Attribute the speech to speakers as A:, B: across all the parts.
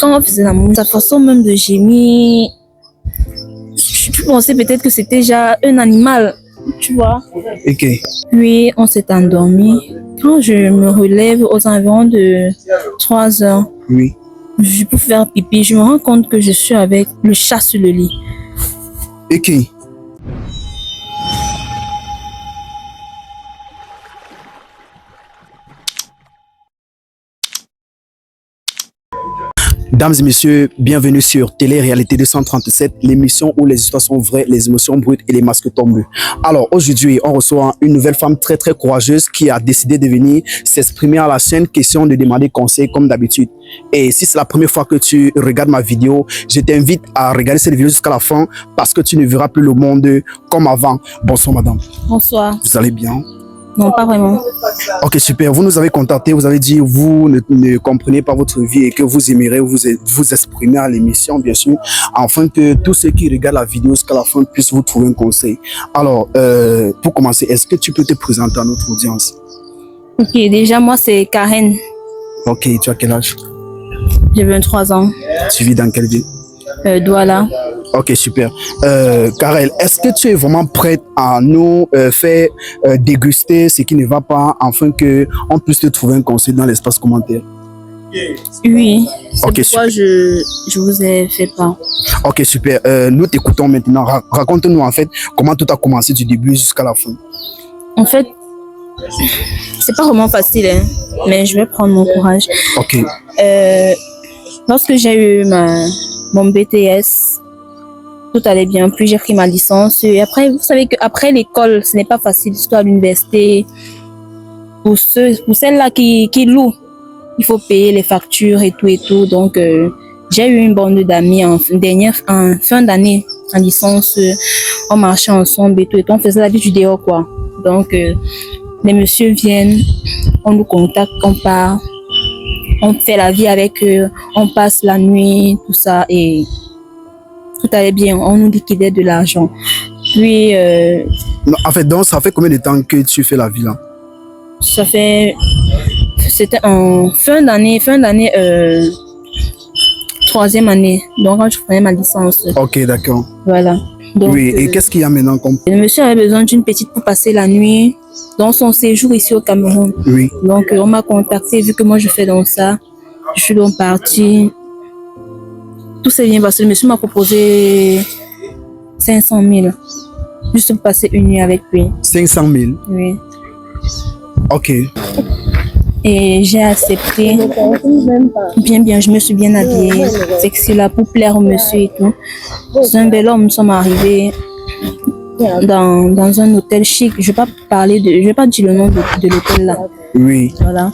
A: Quand on faisait l'amour, sa façon même de gémir, je pensais peut-être que c'était déjà un animal, tu vois.
B: Ok.
A: Puis on s'est endormi. Quand je me relève aux environs de 3 heures,
B: Oui.
A: je peux faire pipi, je me rends compte que je suis avec le chat sur le lit.
B: Ok. Dames et messieurs, bienvenue sur Télé-Réalité 237, l'émission où les histoires sont vraies, les émotions brutes et les masques tombent. Alors aujourd'hui, on reçoit une nouvelle femme très courageuse qui a décidé de venir s'exprimer à la chaîne, question de demander conseil comme d'habitude. Et si c'est la première fois que tu regardes ma vidéo, je t'invite à regarder cette vidéo jusqu'à la fin parce que tu ne verras plus le monde comme avant. Bonsoir madame.
A: Bonsoir.
B: Vous allez bien?
A: Non, pas vraiment.
B: Ok, super. Vous nous avez contacté, vous avez dit vous ne comprenez pas votre vie et que vous aimeriez vous exprimer à l'émission, bien sûr, afin que tous ceux qui regardent la vidéo jusqu'à la fin puissent vous trouver un conseil. Alors, pour commencer, est-ce que tu peux te présenter à notre audience?
A: Ok, déjà, moi, c'est Karen.
B: Ok, tu as quel âge?
A: J'ai 23 ans.
B: Tu vis dans quelle ville?
A: Douala.
B: Ok, super. Karel, est-ce que tu es vraiment prête à nous faire déguster ce qui ne va pas afin qu'on puisse te trouver un conseil dans l'espace commentaire?
A: Oui, c'est
B: Ok,
A: pourquoi je vous ai fait part.
B: Ok, super. Nous t'écoutons maintenant. Raconte-nous en fait comment tout a commencé du début jusqu'à la fin.
A: En fait, c'est pas vraiment facile, hein, mais je vais prendre mon courage.
B: Ok.
A: Lorsque j'ai eu mon BTS, tout allait bien, puis j'ai pris ma licence. Et après, vous savez qu'après l'école, ce n'est pas facile, surtout à l'université. Pour celles-là qui louent, il faut payer les factures et tout. Donc, j'ai eu une bande d'amis en fin d'année, en licence. On marchait ensemble et tout. On faisait la vie du dehors, quoi. Donc, les messieurs viennent, on nous contacte, on part. On fait la vie avec eux, on passe la nuit, tout ça, et tout allait bien. On nous liquidait de l'argent. Puis,
B: Non, en fait, donc, ça fait combien de temps que tu fais la vie là?
A: c'était en fin d'année, 3e année. Donc, quand je prenais ma licence.
B: Ok, d'accord.
A: Voilà. Donc,
B: oui, et qu'est-ce qu'il y a maintenant comme...
A: Le monsieur avait besoin d'une petite pour passer la nuit dans son séjour ici au Cameroun.
B: Oui.
A: Donc, on m'a contacté, vu que moi je fais dans ça. Je suis donc partie. Tout s'est bien passé. Le monsieur m'a proposé 500 000 juste pour passer une nuit avec lui.
B: 500 000?
A: Oui.
B: Ok.
A: Et j'ai accepté. Bien, je me suis bien habillée. Sexy là pour plaire au monsieur et tout. C'est un bel homme, nous sommes arrivés dans un hôtel chic. Je vais pas dire le nom de l'hôtel là.
B: Oui.
A: Voilà.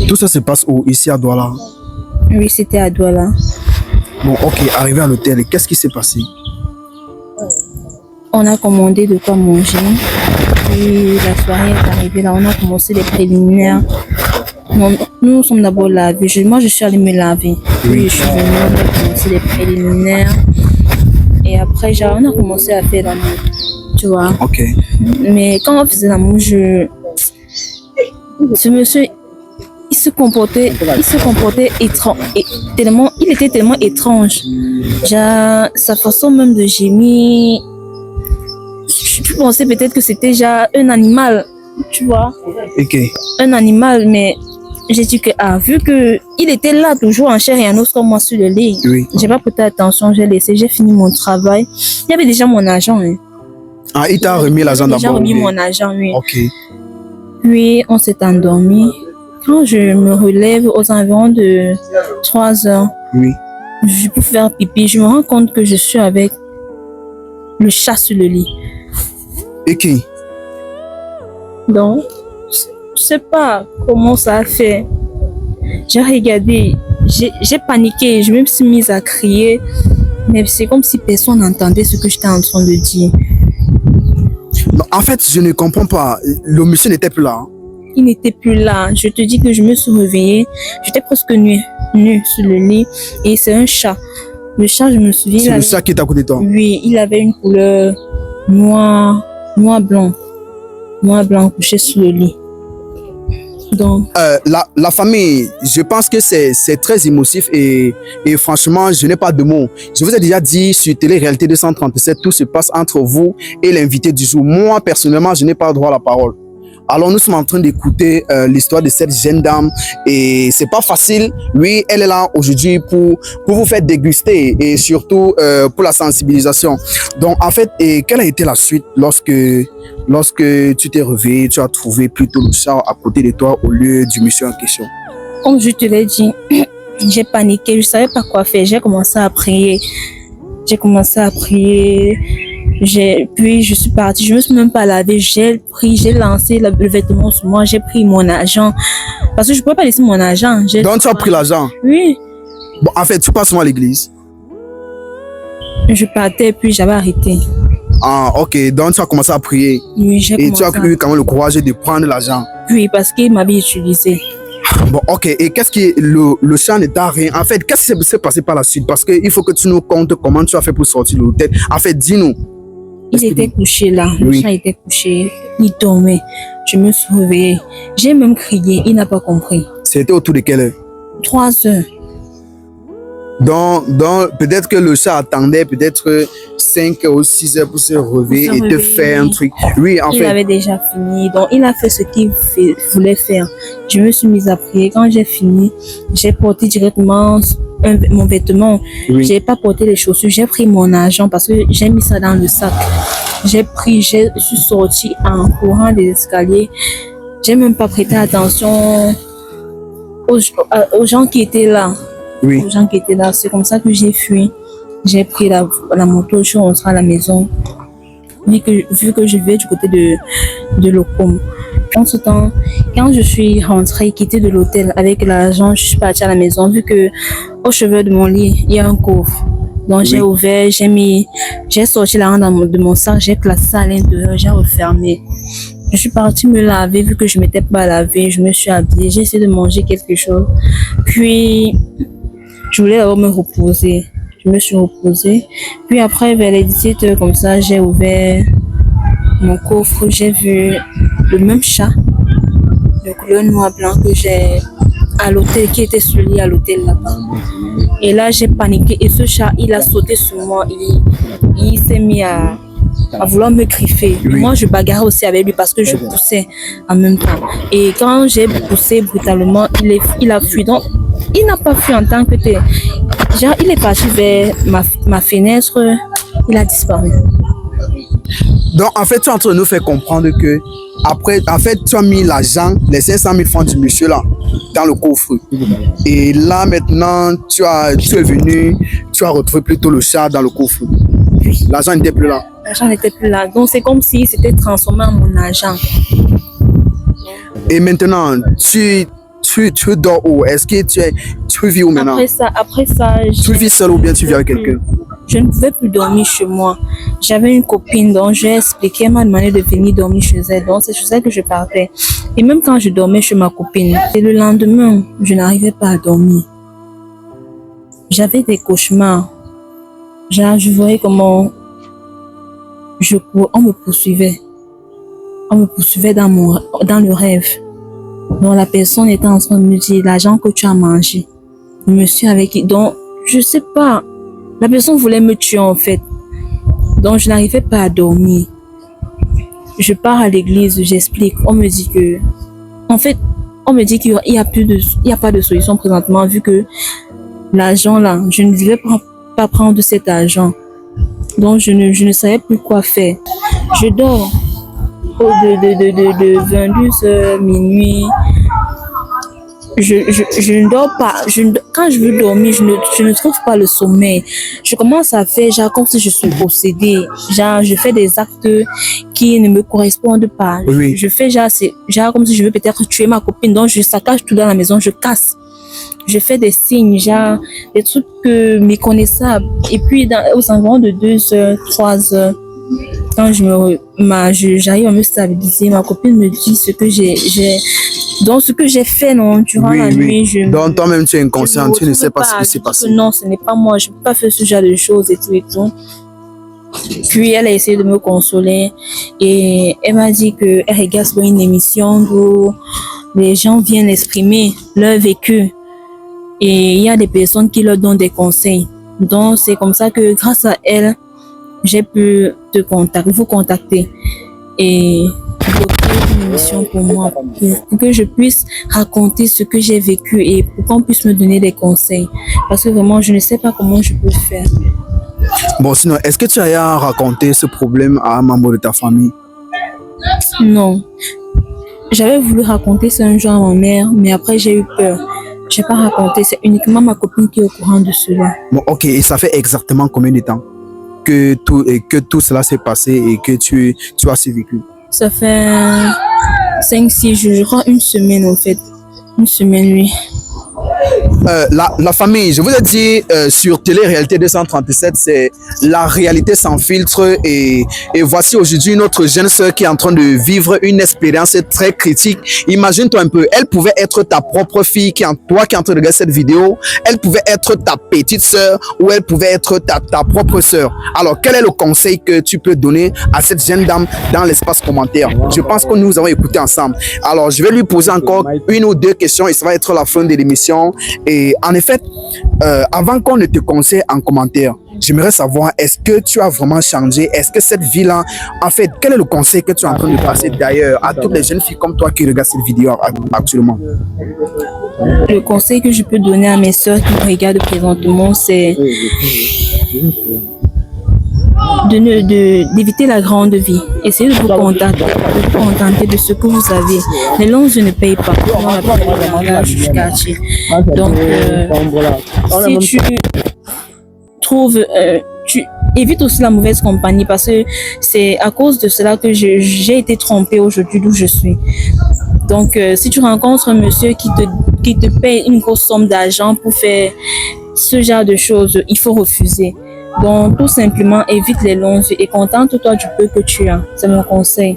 B: Tout ça se passe où? Ici à Douala?
A: Oui, c'était à Douala.
B: Bon, ok, arrivé à l'hôtel, qu'est-ce qui s'est passé?
A: On a commandé de quoi manger. Puis la soirée est arrivée là, on a commencé les préliminaires. Nous sommes d'abord lavés. Moi, je suis allée me laver. Puis je suis venue, on a commencé les préliminaires. Et après, on a commencé à faire l'amour. Tu vois?
B: Ok.
A: Mais quand on faisait l'amour, ce monsieur, il se comportait étrange. Il était tellement étrange. Sa façon même de gémir, je pensais peut-être que c'était déjà un animal, tu vois.
B: Ok.
A: Un animal, mais j'ai dit que, vu qu'il était là toujours en chair et en os comme moi sur le lit,
B: oui.
A: J'ai pas prêté attention, j'ai fini mon travail. Il y avait déjà mon agent. Hein.
B: Ah, il t'a remis l'argent d'abord?
A: Il a remis mon agent, oui.
B: Ok.
A: Puis on s'est endormi. Quand je me relève aux environs de 3 heures,
B: oui.
A: Je peux faire pipi, je me rends compte que je suis avec le chat sur le lit.
B: Et qui?
A: Donc, je sais pas comment ça a fait. J'ai regardé, j'ai paniqué, je me suis mise à crier, mais c'est comme si personne n'entendait ce que j'étais en train de dire.
B: Non, en fait, je ne comprends pas. Le monsieur n'était plus là. Hein?
A: Il n'était plus là. Je te dis que je me suis réveillée. J'étais presque nue sur le lit. Et c'est un chat. Le chat, je me souviens.
B: C'est le chat qui est à côté de toi?
A: Oui, il avait une couleur noir blanc couché sur le lit. Donc,
B: la famille, je pense que c'est très émotif et franchement, je n'ai pas de mots. Je vous ai déjà dit sur Télé-Réalité 237, tout se passe entre vous et l'invité du jour. Moi, personnellement, je n'ai pas droit à la parole. Alors, nous sommes en train d'écouter l'histoire de cette jeune dame et c'est pas facile. Oui, elle est là aujourd'hui pour vous faire déguster et surtout pour la sensibilisation. Donc, en fait, quelle a été la suite lorsque tu t'es réveillé, tu as trouvé plutôt le chat à côté de toi au lieu du monsieur en question?
A: comme je te l'ai dit, j'ai paniqué, je savais pas quoi faire. J'ai commencé à prier. Puis je suis partie, je me suis même pas lavée, j'ai lancé le vêtement sur moi, j'ai pris mon argent. Parce que je ne pouvais pas laisser mon argent.
B: Donc tu as pris l'argent?
A: Oui.
B: Bon, en fait, tu passes souvent à l'église?
A: Je partais, puis j'avais arrêté.
B: Ah, ok. Donc tu as commencé à prier?
A: Oui, j'ai commencé.
B: Et tu as eu quand même le courage de prendre l'argent?
A: Oui, parce qu'il m'avait utilisé.
B: Bon, ok. Et qu'est-ce qui le chat ne t'a rien? En fait, qu'est-ce qui s'est passé par la suite? Parce qu'il faut que tu nous comptes comment tu as fait pour sortir de l'hôtel. En fait, dis-nous.
A: Il était couché là,
B: oui.
A: Le chat était couché, il dormait. Je me suis réveillée. J'ai même crié, il n'a pas compris.
B: C'était autour de quelle heure?
A: 3 heures.
B: Donc peut-être que le chat attendait peut-être 5 ou 6 heures pour se réveiller et te faire un truc. Oui, en fait.
A: Il avait déjà fini, donc il a fait ce qu'il voulait faire. Je me suis mise à prier. Quand j'ai fini, j'ai porté directement mon vêtement.
B: Oui.
A: J'ai pas porté les chaussures, j'ai pris mon argent parce que j'ai mis ça dans le sac. Je suis sortie en courant des escaliers. J'ai même pas prêté attention aux gens qui étaient là.
B: Oui.
A: Aux gens qui étaient là. C'est comme ça que j'ai fui. J'ai pris la moto, je suis rentrée à la maison. Vu que je vais du côté de Locom. En ce temps, quand je suis rentrée, quittée de l'hôtel avec l'argent, je suis partie à la maison. Vu que au chevet de mon lit, il y a un coffre. Donc, j'ai ouvert, j'ai sorti l'argent de mon sac, j'ai placé ça à l'intérieur, j'ai refermé. Je suis partie me laver, vu que je ne m'étais pas lavée, je me suis habillée, j'ai essayé de manger quelque chose. Puis, je voulais me reposer. Je me suis reposée. Puis après, vers les 17 heures, comme ça, j'ai ouvert mon coffre, j'ai vu le même chat de couleur noir blanc que j'ai à l'hôtel, qui était sur le lit à l'hôtel là-bas. Et là, j'ai paniqué et ce chat, il a sauté sur moi. Il s'est mis à vouloir me griffer.
B: Oui.
A: Moi, je bagarrais aussi avec lui parce que je poussais en même temps. Et quand j'ai poussé brutalement, il a fui. Donc, il n'a pas fui en tant que tel. Genre, il est parti vers ma fenêtre, il a disparu.
B: Donc, en fait, tu es en train de nous faire comprendre que après, en fait, tu as mis l'argent, les 500 000 francs du monsieur là, dans le coffre. Et là, maintenant, tu es venu, tu as retrouvé plutôt le chat dans le coffre.
A: Oui.
B: L'argent n'était plus là.
A: L'argent n'était plus là. Donc, c'est comme si c'était transformé en mon argent.
B: Et maintenant, tu dors où? Est-ce que tu vis où maintenant?
A: Après ça,
B: tu vis seul ou bien tu vis avec quelqu'un?
A: Je ne pouvais plus dormir chez moi. J'avais une copine dont j'ai expliqué, elle m'a demandé de venir dormir chez elle. Donc, c'est chez elle que je partais. Et même quand je dormais chez ma copine, et le lendemain, je n'arrivais pas à dormir. J'avais des cauchemars. Genre, je voyais comment on me poursuivait. On me poursuivait dans le rêve. Donc, la personne était en train de me dire l'argent que tu as mangé. Le monsieur avec qui, donc, je sais pas. La personne voulait me tuer en fait. Donc je n'arrivais pas à dormir. Je pars à l'église, j'explique. On me dit que, en fait, on me dit qu'il y a pas de solution présentement vu que l'argent là, je ne devais pas prendre cet argent. Donc je ne savais plus quoi faire. Je dors de 22h minuit. Je ne dors pas. Quand je veux dormir, je ne trouve pas le sommeil. Je commence à faire genre comme si je suis possédée. Genre, je fais des actes qui ne me correspondent pas.
B: Oui.
A: Je fais genre comme si je veux peut-être tuer ma copine. Donc, je saccage tout dans la maison, je casse. Je fais des signes, genre des trucs méconnaissables. Et puis, aux environs de 2h, 3h, quand j'arrive à me stabiliser, ma copine me dit ce que j'ai fait durant la nuit.
B: Donc toi-même tu es inconscient, tu ne sais pas ce qui s'est passé.
A: Non, ce n'est pas moi, je ne peux pas faire ce genre de choses et tout et tout. Puis elle a essayé de me consoler et elle m'a dit qu'elle regarde sur une émission où les gens viennent exprimer leur vécu et il y a des personnes qui leur donnent des conseils. Donc, c'est comme ça que grâce à elles, j'ai pu vous contacter et créer une émission pour moi, pour que je puisse raconter ce que j'ai vécu et pour qu'on puisse me donner des conseils. Parce que vraiment, je ne sais pas comment je peux faire.
B: Bon, sinon, est-ce que tu as raconté ce problème à un membre de ta famille?
A: Non. J'avais voulu raconter ça un jour à ma mère, mais après j'ai eu peur. Je n'ai pas raconté, c'est uniquement ma copine qui est au courant de cela.
B: Bon, ok, et ça fait exactement combien de temps que tout cela s'est passé et que tu as survécu?
A: Ça fait 5-6 jours, je crois une semaine en fait. Une semaine, oui.
B: La famille, je vous ai dit sur Télé-Réalité 237, c'est la réalité sans filtre et voici aujourd'hui notre jeune sœur qui est en train de vivre une expérience très critique. Imagine-toi un peu, elle pouvait être ta propre fille, toi qui es en train de regarder cette vidéo, elle pouvait être ta petite sœur ou elle pouvait être ta propre sœur. Alors, quel est le conseil que tu peux donner à cette jeune dame dans l'espace commentaire? Je pense que nous avons écouté ensemble. Alors, je vais lui poser encore une ou deux questions et ça va être la fin de l'émission. Et en effet, avant qu'on ne te conseille en commentaire, j'aimerais savoir, est-ce que tu as vraiment changé? Est-ce que cette vie-là, en fait, quel est le conseil que tu es en train de passer d'ailleurs à toutes les jeunes filles comme toi qui regardent cette vidéo actuellement?
A: Le conseil que je peux donner à mes soeurs qui me regardent présentement, c'est d'éviter la grande vie. Essayez de vous contenter de ce que vous avez. Les longues ne payent pas. Donc, si tu trouves, tu évites aussi la mauvaise compagnie parce que c'est à cause de cela que j'ai été trompée aujourd'hui d'où je suis. Donc, si tu rencontres un monsieur qui te paye une grosse somme d'argent pour faire ce genre de choses, il faut refuser. Donc, tout simplement, évite les longues et contente-toi du peu que tu as. C'est mon conseil.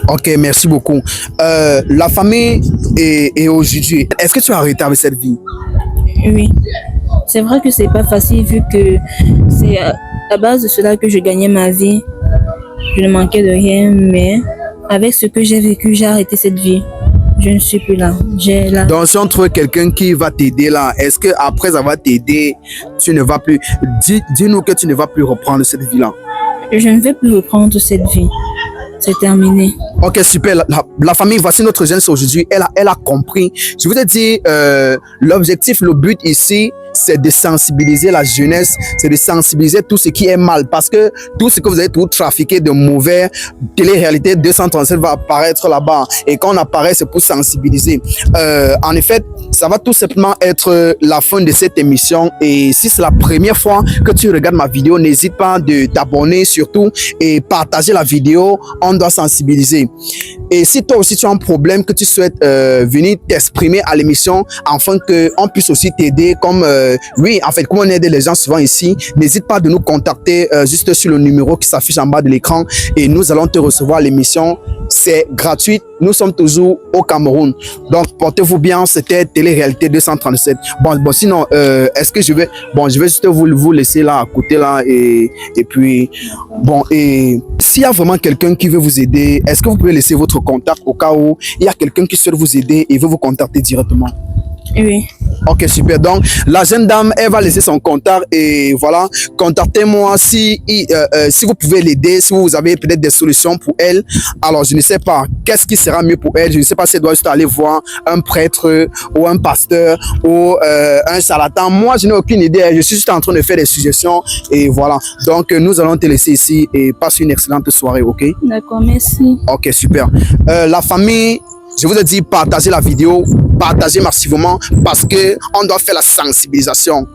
B: Ok, merci beaucoup. La famille est aujourd'hui. Est-ce que tu as arrêté avec cette vie?
A: Oui. C'est vrai que c'est pas facile vu que c'est à base de cela que je gagnais ma vie. Je ne manquais de rien, mais avec ce que j'ai vécu, j'ai arrêté cette vie. Je ne suis plus là.
B: Donc, si on trouve quelqu'un qui va t'aider là, est-ce que après avoir t'aider, tu ne vas plus... Dis-nous que tu ne vas plus reprendre cette vie-là.
A: Je ne vais plus reprendre cette vie. C'est terminé.
B: Ok, super. La famille, voici notre jeune aujourd'hui. Elle a compris. Je vous ai dit, l'objectif, le but ici, c'est de sensibiliser la jeunesse, c'est de sensibiliser tout ce qui est mal. Parce que tout ce que vous avez tout trafiqué de mauvais, Télé-Réalité 237 va apparaître là-bas. Et quand on apparaît, c'est pour sensibiliser. En effet, ça va tout simplement être la fin de cette émission. Et si c'est la première fois que tu regardes ma vidéo, n'hésite pas de t'abonner surtout et partager la vidéo. On doit sensibiliser. Et si toi aussi tu as un problème que tu souhaites venir t'exprimer à l'émission afin qu'on puisse aussi t'aider comme oui, en fait, comme on aide les gens souvent ici, n'hésite pas de nous contacter juste sur le numéro qui s'affiche en bas de l'écran et nous allons te recevoir à l'émission. C'est gratuit. Nous sommes toujours au Cameroun. Donc, portez-vous bien. C'était Télé-Réalité 237. Bon, sinon, est-ce que je vais juste vous laisser là à côté là et puis, bon, et s'il y a vraiment quelqu'un qui veut vous aider, est-ce que vous pouvez laisser votre contact au cas où il y a quelqu'un qui souhaite vous aider et veut vous contacter directement?
A: Oui.
B: Ok, super. Donc, la jeune dame, elle va laisser son contact et voilà, contactez-moi si vous pouvez l'aider, si vous avez peut-être des solutions pour elle. Alors, je ne sais pas, qu'est-ce qui sera mieux pour elle? Je ne sais pas si elle doit juste aller voir un prêtre ou un pasteur ou un charlatan. Moi, je n'ai aucune idée. Je suis juste en train de faire des suggestions et voilà. Donc, nous allons te laisser ici et passe une excellente soirée, ok?
A: D'accord, merci.
B: Ok, super. La famille... Je vous ai dit, partagez la vidéo, partagez massivement parce qu'on doit faire la sensibilisation.